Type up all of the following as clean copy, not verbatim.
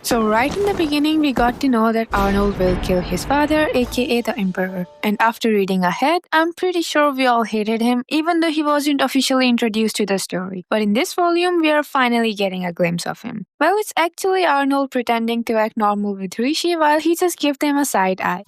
So right in the beginning, we got to know that Arnold will kill his father, aka the Emperor. And after reading ahead, I'm pretty sure we all hated him, even though he wasn't officially introduced to the story. But in this volume, we are finally getting a glimpse of him. Well, it's actually Arnold pretending to act normal with Rishi while he just gives them a side eye.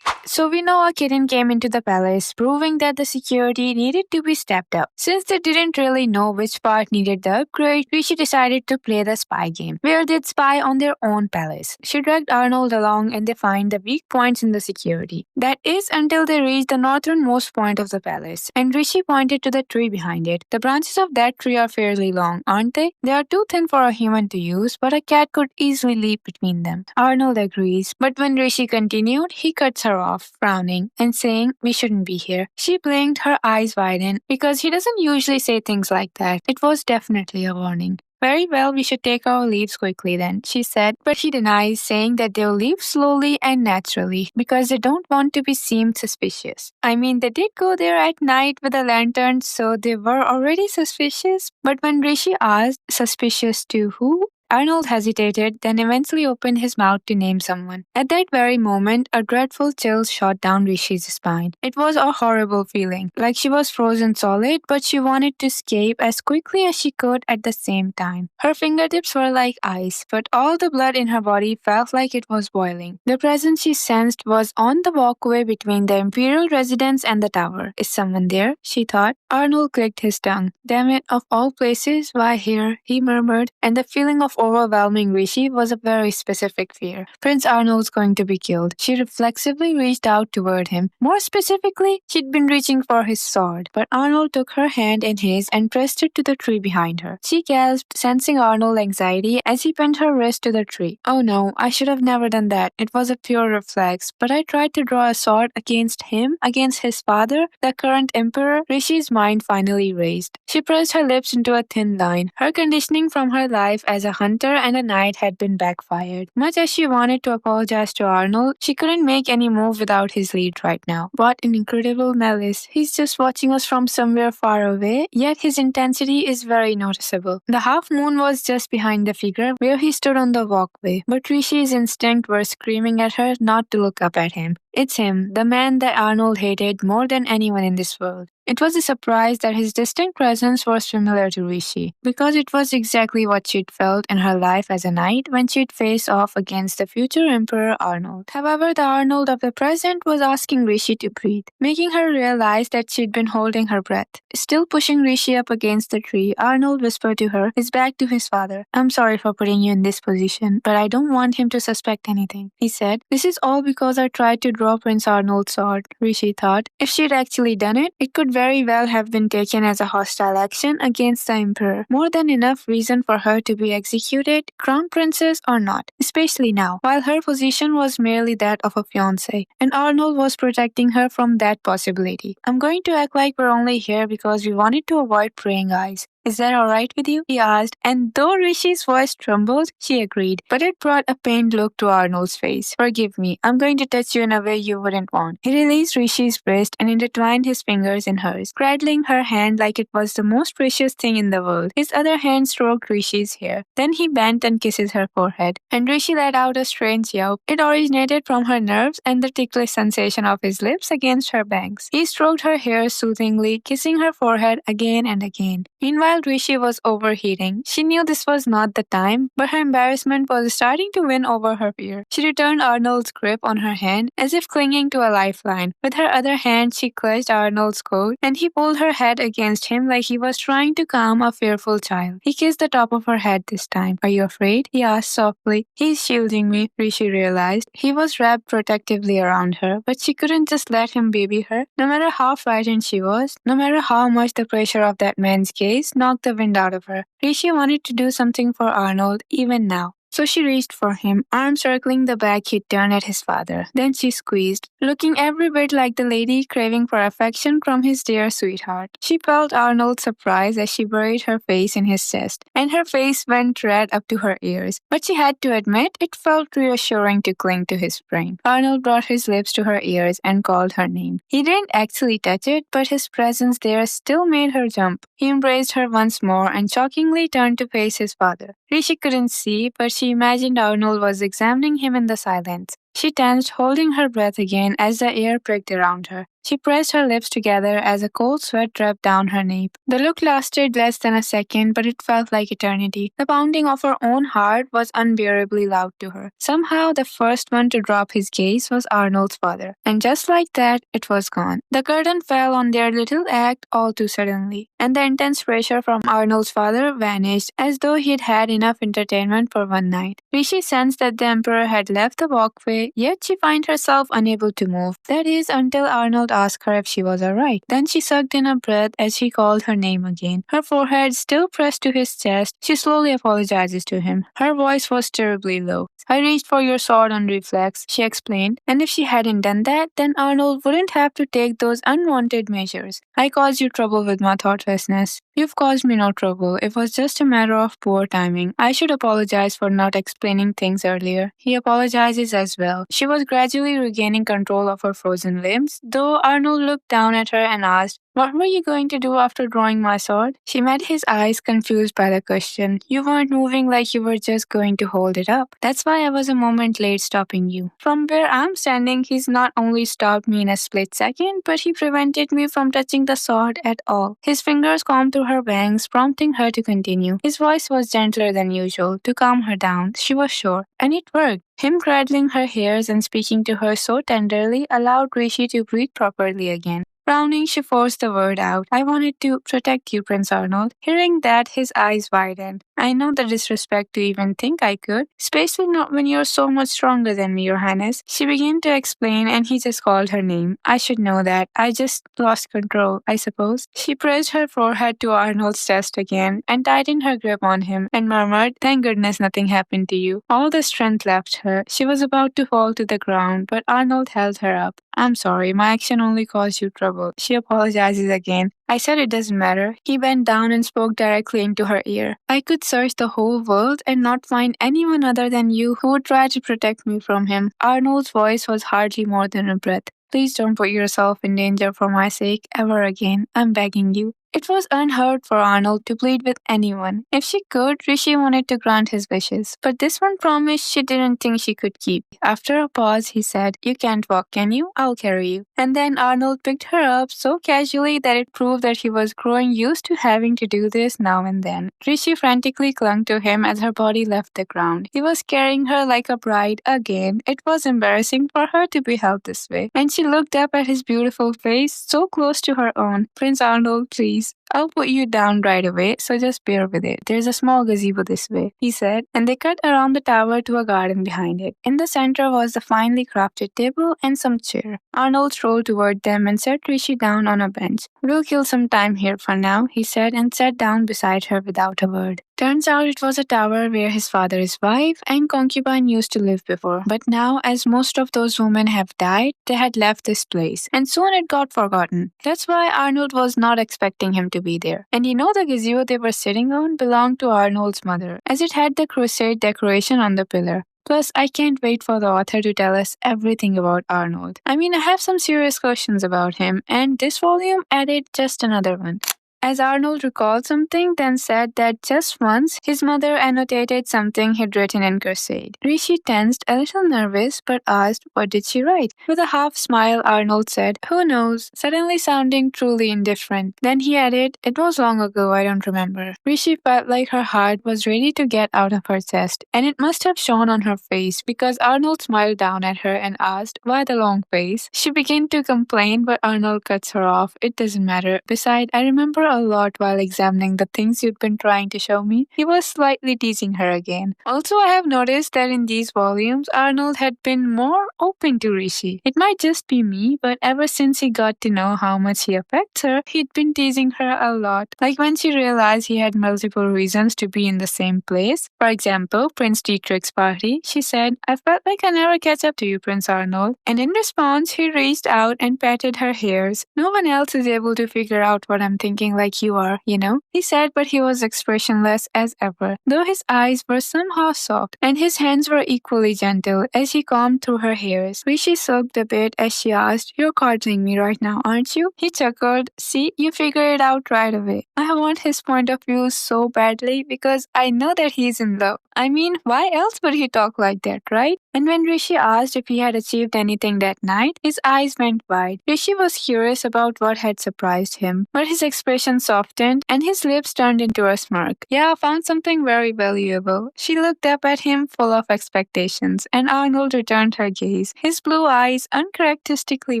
So we know a kitten came into the palace, proving that the security needed to be stepped up. Since they didn't really know which part needed the upgrade, Rishi decided to play the spy game, where they'd spy on their own palace. She dragged Arnold along and they find the weak points in the security. That is until they reach the northernmost point of the palace, and Rishi pointed to the tree behind it. The branches of that tree are fairly long, aren't they? They are too thin for a human to use, but a cat could easily leap between them. Arnold agrees, but when Rishi continued, he cuts her off, frowning and saying, "We shouldn't be here." She blinked, her eyes widened, because he doesn't usually say things like that. It was definitely a warning. "Very well, we should take our leaves quickly then," she said, but he denies, saying that they'll leave slowly and naturally because they don't want to be seen suspicious. I mean, they did go there at night with a lantern, so they were already suspicious. But when Rishi asked, "Suspicious to who?" Arnold hesitated, then eventually opened his mouth to name someone. At that very moment, a dreadful chill shot down Rishi's spine. It was a horrible feeling, like she was frozen solid, but she wanted to escape as quickly as she could at the same time. Her fingertips were like ice, but all the blood in her body felt like it was boiling. The presence she sensed was on the walkway between the Imperial residence and the tower. "Is someone there?" she thought. Arnold clicked his tongue. "Damn it, of all places, why here?" he murmured, and the feeling of overwhelming Rishi was a very specific fear. Prince Arnold's going to be killed. She reflexively reached out toward him. More specifically, she'd been reaching for his sword, but Arnold took her hand in his and pressed it to the tree behind her. She gasped, sensing Arnold's anxiety as he pinned her wrist to the tree. "Oh no, I should have never done that. It was a pure reflex, but I tried to draw a sword against him, against his father, the current emperor." Rishi's mind finally raised. She pressed her lips into a thin line. Her conditioning from her life as a hunter and a knight had been backfired. Much as she wanted to apologize to Arnold, she couldn't make any move without his lead right now. What an incredible malice. He's just watching us from somewhere far away, yet his intensity is very noticeable. The half moon was just behind the figure where he stood on the walkway, but Rishi's instinct were screaming at her not to look up at him. It's him, the man that Arnold hated more than anyone in this world. It was a surprise that his distant presence was familiar to Rishi, because it was exactly what she'd felt in her life as a knight when she'd faced off against the future Emperor Arnold. However, the Arnold of the present was asking Rishi to breathe, making her realize that she'd been holding her breath. Still pushing Rishi up against the tree, Arnold whispered to her, his back to his father. "I'm sorry for putting you in this position, but I don't want him to suspect anything," he said. "This is all because I tried to draw Prince Arnold's sword," Rishi thought. If she'd actually done it, it could very well have been taken as a hostile action against the Emperor. More than enough reason for her to be executed, crown princess or not, especially now, while her position was merely that of a fiancé, and Arnold was protecting her from that possibility. "I'm going to act like we're only here because we wanted to avoid prying eyes. Is that alright with you?" he asked, and though Rishi's voice trembled, she agreed, but it brought a pained look to Arnold's face. "Forgive me, I'm going to touch you in a way you wouldn't want." He released Rishi's wrist and intertwined his fingers in hers, cradling her hand like it was the most precious thing in the world. His other hand stroked Rishi's hair. Then he bent and kisses her forehead, and Rishi let out a strange yelp. It originated from her nerves and the ticklish sensation of his lips against her bangs. He stroked her hair soothingly, kissing her forehead again and again. Meanwhile, Rishi was overheating. She knew this was not the time, but her embarrassment was starting to win over her fear. She returned Arnold's grip on her hand as if clinging to a lifeline. With her other hand, she clutched Arnold's coat, and he pulled her head against him like he was trying to calm a fearful child. He kissed the top of her head this time. "Are you afraid?" he asked softly. "He's shielding me," Rishi realized. He was wrapped protectively around her, but she couldn't just let him baby her. No matter how frightened she was, no matter how much the pressure of that man's gaze knocked the wind out of her, Rishi wanted to do something for Arnold even now. So she reached for him, arm circling the back he'd turned at his father. Then she squeezed, looking every bit like the lady craving for affection from his dear sweetheart. She felt Arnold's surprise as she buried her face in his chest, and her face went red up to her ears. But she had to admit it felt reassuring to cling to his frame. Arnold brought his lips to her ears and called her name. He didn't actually touch it, but his presence there still made her jump. He embraced her once more and shockingly turned to face his father. Rishi couldn't see, but she imagined Arnold was examining him in the silence. She tensed, holding her breath again as the air pricked around her. She pressed her lips together as a cold sweat dripped down her nape. The look lasted less than a second, but it felt like eternity. The pounding of her own heart was unbearably loud to her. Somehow, the first one to drop his gaze was Arnold's father. And just like that, it was gone. The curtain fell on their little act all too suddenly, and the intense pressure from Arnold's father vanished as though he'd had enough entertainment for one night. Rishi sensed that the Emperor had left the walkway, yet she found herself unable to move. That is, until Arnold asked her if she was alright. Then she sucked in a breath as he called her name again. Her forehead still pressed to his chest, she slowly apologizes to him. Her voice was terribly low. I reached for your sword on reflex, she explained, and if she hadn't done that, then Arnold wouldn't have to take those unwanted measures. I caused you trouble with my thoughtlessness. You've caused me no trouble. It was just a matter of poor timing. I should apologize for not explaining things earlier. He apologizes as well. She was gradually regaining control of her frozen limbs, though Arnold looked down at her and asked, what were you going to do after drawing my sword? She met his eyes, confused by the question. You weren't moving like you were just going to hold it up. That's why I was a moment late stopping you. From where I'm standing, he's not only stopped me in a split second, but he prevented me from touching the sword at all. His fingers combed through her bangs, prompting her to continue. His voice was gentler than usual, to calm her down, she was sure. And it worked. Him cradling her hairs and speaking to her so tenderly allowed Rishi to breathe properly again. Frowning, she forced the word out. I wanted to protect you, Prince Arnold. Hearing that, his eyes widened. I know the disrespect to even think I could, especially not when you're so much stronger than me, Your Highness. She began to explain and he just called her name. I should know that. I just lost control, I suppose. She pressed her forehead to Arnold's chest again and tightened her grip on him and murmured, thank goodness nothing happened to you. All the strength left her. She was about to fall to the ground, but Arnold held her up. I'm sorry, my action only caused you trouble. She apologizes again. I said it doesn't matter. He bent down and spoke directly into her ear. I could search the whole world and not find anyone other than you who would try to protect me from him. Arnold's voice was hardly more than a breath. Please don't put yourself in danger for my sake ever again. I'm begging you. It was unheard for Arnold to plead with anyone. If she could, Rishi wanted to grant his wishes. But this one promise she didn't think she could keep. After a pause, he said, you can't walk, can you? I'll carry you. And then Arnold picked her up so casually that it proved that he was growing used to having to do this now and then. Rishi frantically clung to him as her body left the ground. He was carrying her like a bride again. It was embarrassing for her to be held this way. And she looked up at his beautiful face, so close to her own. Prince Arnold, please. I'll put you down right away, so just bear with it. There's a small gazebo this way, he said, and they cut around the tower to a garden behind it. In the center was the finely crafted table and some chair. Arnold strolled toward them and set Rishi down on a bench. We'll kill some time here for now, he said, and sat down beside her without a word. Turns out it was a tower where his father's wife and concubine used to live before. But now, as most of those women have died, they had left this place, and soon it got forgotten. That's why Arnold was not expecting him to be there. And the gazebo they were sitting on belonged to Arnold's mother, as it had the crusade decoration on the pillar. Plus, I can't wait for the author to tell us everything about Arnold. I have some serious questions about him, and this volume added just another one. As Arnold recalled something, then said that just once his mother annotated something he'd written in Crusade. Rishi tensed, a little nervous, but asked, what did she write? With a half smile, Arnold said, who knows, suddenly sounding truly indifferent. Then he added, it was long ago, I don't remember. Rishi felt like her heart was ready to get out of her chest, and it must have shown on her face because Arnold smiled down at her and asked, why the long face? She began to complain, but Arnold cuts her off. It doesn't matter. Besides, I remember a lot while examining the things you'd been trying to show me. He was slightly teasing her again. Also, I have noticed that in these volumes, Arnold had been more open to Rishi. It might just be me, but ever since he got to know how much he affects her, he'd been teasing her a lot. Like when she realized he had multiple reasons to be in the same place. For example, Prince Dietrich's party, she said, "I felt like I never catch up to you, Prince Arnold." And in response, he reached out and patted her hairs. "No one else is able to figure out what I'm thinking like you are, you know?" He said, but he was expressionless as ever, though his eyes were somehow soft, and his hands were equally gentle as he combed through her hairs. Rishi sulked a bit as she asked, "You're coddling me right now, aren't you?" He chuckled. "See, you figured it out right away. I want his point of view so badly because I know that he's in love. I mean, why else would he talk like that, right?" And when Rishi asked if he had achieved anything that night, his eyes went wide. Rishi was curious about what had surprised him, but his expression softened and his lips turned into a smirk. "Yeah, I found something very valuable." She looked up at him full of expectations, and Arnold returned her gaze, his blue eyes uncharacteristically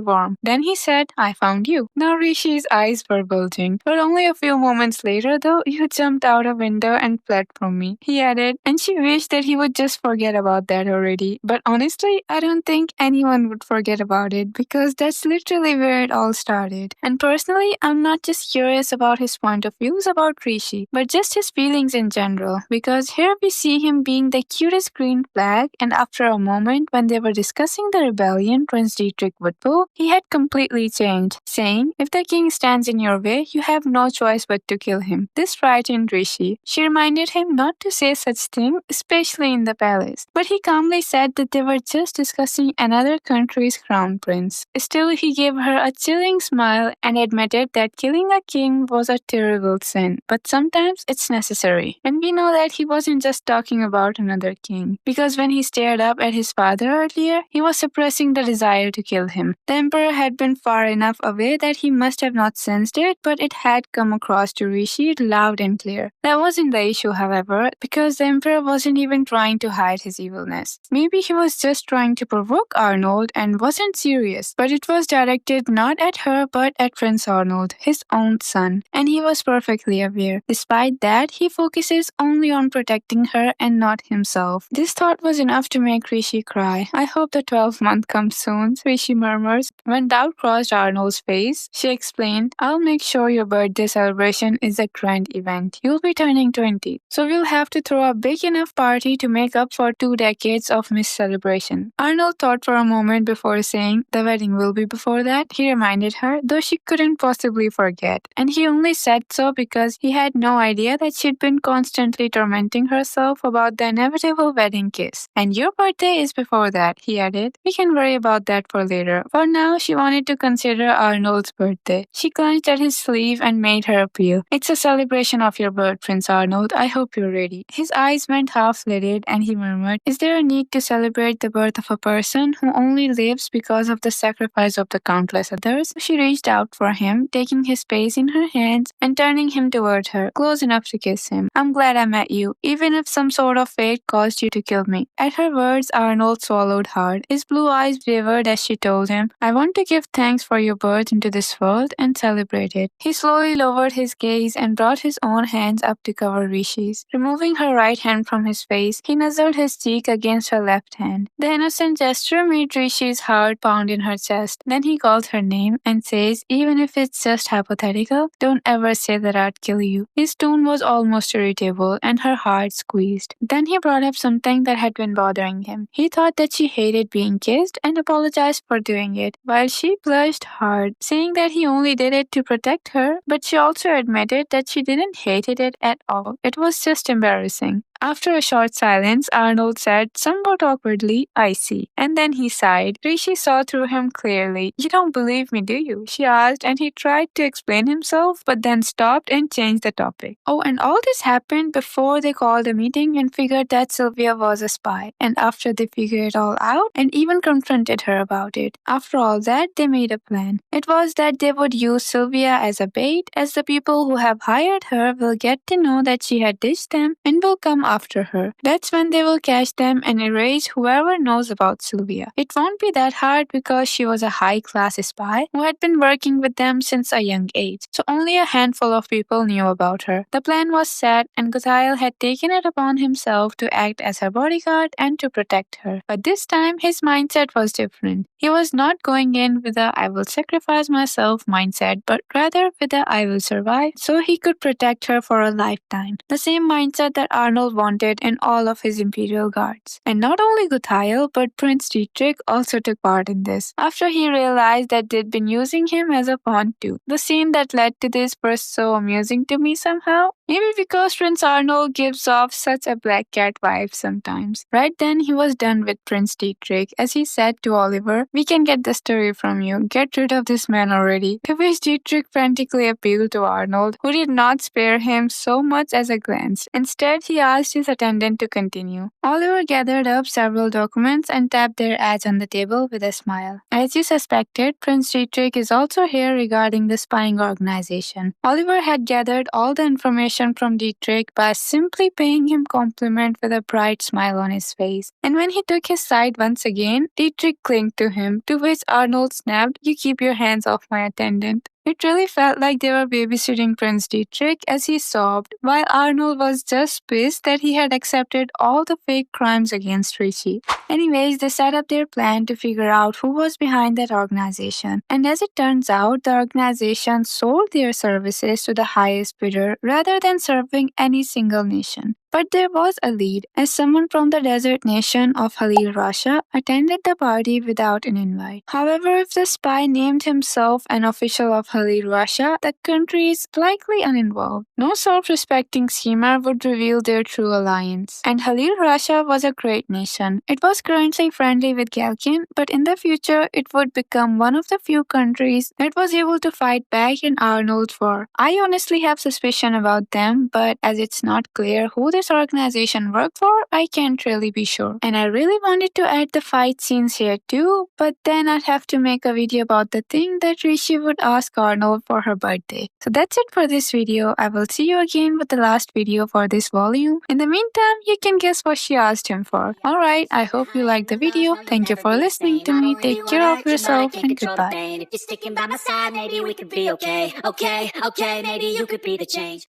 warm. Then he said, "I found you." Now Rishi's eyes were bulging. "But only a few moments later, though, you jumped out a window and fled from me," he added, and she wished that he would just forget about that already. But honestly, I don't think anyone would forget about it because that's literally where it all started. And personally, I'm not just curious about his point of views about Rishi, but just his feelings in general, because here we see him being the cutest green flag, and after a moment when they were discussing the rebellion Prince Dietrich would pull, he had completely changed, saying, "If the king stands in your way, you have no choice but to kill him." This frightened Rishi. She reminded him not to say such thing, especially in the palace. But he calmly said that they were just discussing another country's crown prince. Still, he gave her a chilling smile and admitted that killing a king was a terrible sin, but sometimes it's necessary. And we know that he wasn't just talking about another king, because when he stared up at his father earlier, he was suppressing the desire to kill him. The emperor had been far enough away that he must have not sensed it, but it had come across to Rishi loud and clear. That wasn't the issue, however, because the emperor wasn't even trying to hide his evilness. Maybe he was just trying to provoke Arnold and wasn't serious, but it was directed not at her but at Prince Arnold, his own son, and he was perfectly aware. Despite that, he focuses only on protecting her and not himself. This thought was enough to make Rishi cry. "I hope the 12th month comes soon," Rishi murmurs. When doubt crossed Arnold's face, she explained, "I'll make sure your birthday celebration is a grand event. You'll be turning 20, so we'll have to throw a big enough party to make up for 2 decades of missed celebration." Arnold thought for a moment before saying, "The wedding will be before that," he reminded her, though she couldn't possibly forget. And he only said so because he had no idea that she'd been constantly tormenting herself about the inevitable wedding kiss. "And your birthday is before that," he added. "We can worry about that for later. For now, she wanted to consider Arnold's birthday." She clenched at his sleeve and made her appeal. "It's a celebration of your birth, Prince Arnold. I hope you're ready." His eyes went half-lidded and he murmured, "Is there a need to celebrate the birth of a person who only lives because of the sacrifice of the countless others?" She reached out for him, taking his face in her hands and turning him toward her, close enough to kiss him. "I'm glad I met you, even if some sort of fate caused you to kill me." At her words, Arnold swallowed hard. His blue eyes wavered as she told him, "I want to give thanks for your birth into this world and celebrate it." He slowly lowered his gaze and brought his own hands up to cover Rishi's. Removing her right hand from his face, he nuzzled his cheek against her left hand. The innocent gesture made Rishi's heart pound in her chest. Then he called her name and says, "Even if it's just hypothetical, don't ever say that I'd kill you." His tone was almost irritable and her heart squeezed. Then he brought up something that had been bothering him. He thought that she hated being kissed and apologized for doing it, while she blushed hard, saying that he only did it to protect her, but she also admitted that she didn't hate it at all. It was just embarrassing. After a short silence, Arnold said, somewhat awkwardly, "I see." And then he sighed. Rishi saw through him clearly. "You don't believe me, do you?" she asked, and he tried to explain himself, but then stopped and changed the topic. "Oh, and all this happened before they called a meeting and figured that Sylvia was a spy. And after they figured it all out and even confronted her about it. After all that, they made a plan. It was that they would use Sylvia as a bait, as the people who have hired her will get to know that she had ditched them and will come after her. That's when they will catch them and erase whoever knows about Sylvia. It won't be that hard because she was a high-class spy who had been working with them since a young age, so only a handful of people knew about her. The plan was set, and Guthail had taken it upon himself to act as her bodyguard and to protect her. But this time, his mindset was different. He was not going in with a "I will sacrifice myself" mindset, but rather with a "I will survive" so he could protect her for a lifetime. The same mindset that Arnold wanted in all of his Imperial Guards. And not only Guthail, but Prince Dietrich also took part in this, after he realized that they'd been using him as a pawn too. The scene that led to this was so amusing to me somehow. Maybe because Prince Arnold gives off such a black cat vibe sometimes. Right then, he was done with Prince Dietrich as he said to Oliver, "We can get the story from you. Get rid of this man already." To which Dietrich frantically appealed to Arnold, who did not spare him so much as a glance. Instead, he asked his attendant to continue. Oliver gathered up several documents and tapped their ads on the table with a smile. As you suspected, Prince Dietrich is also here regarding the spying organization. Oliver had gathered all the information from Dietrich by simply paying him compliment with a bright smile on his face. And when he took his side once again, Dietrich clinged to him, to which Arnold snapped, "You keep your hands off my attendant." It really felt like they were babysitting Prince Dietrich as he sobbed, while Arnold was just pissed that he had accepted all the fake crimes against Rishe. Anyways, they set up their plan to figure out who was behind that organization. And as it turns out, the organization sold their services to the highest bidder rather than serving any single nation. But there was a lead, as someone from the desert nation of Halil Rasha attended the party without an invite. However, if the spy named himself an official of Halil Rasha, the country is likely uninvolved. No self-respecting schemer would reveal their true alliance. And Halil Rasha was a great nation. It was currently friendly with Galkin, but in the future it would become one of the few countries that was able to fight back in Arnold's war. I honestly have suspicion about them, but as it's not clear who this organization worked for, I can't really be sure. And I really wanted to add the fight scenes here too, but then I'd have to make a video about the thing that Rishe would ask Arnold for her birthday. So that's it for this video. I will see you again with the last video for this volume. In the meantime, you can guess what she asked him for. Alright, I hope you liked the video. Thank you for listening to me. Take care of yourself and goodbye. If you're sticking by my side, maybe we could be okay. Okay, maybe you could be the change.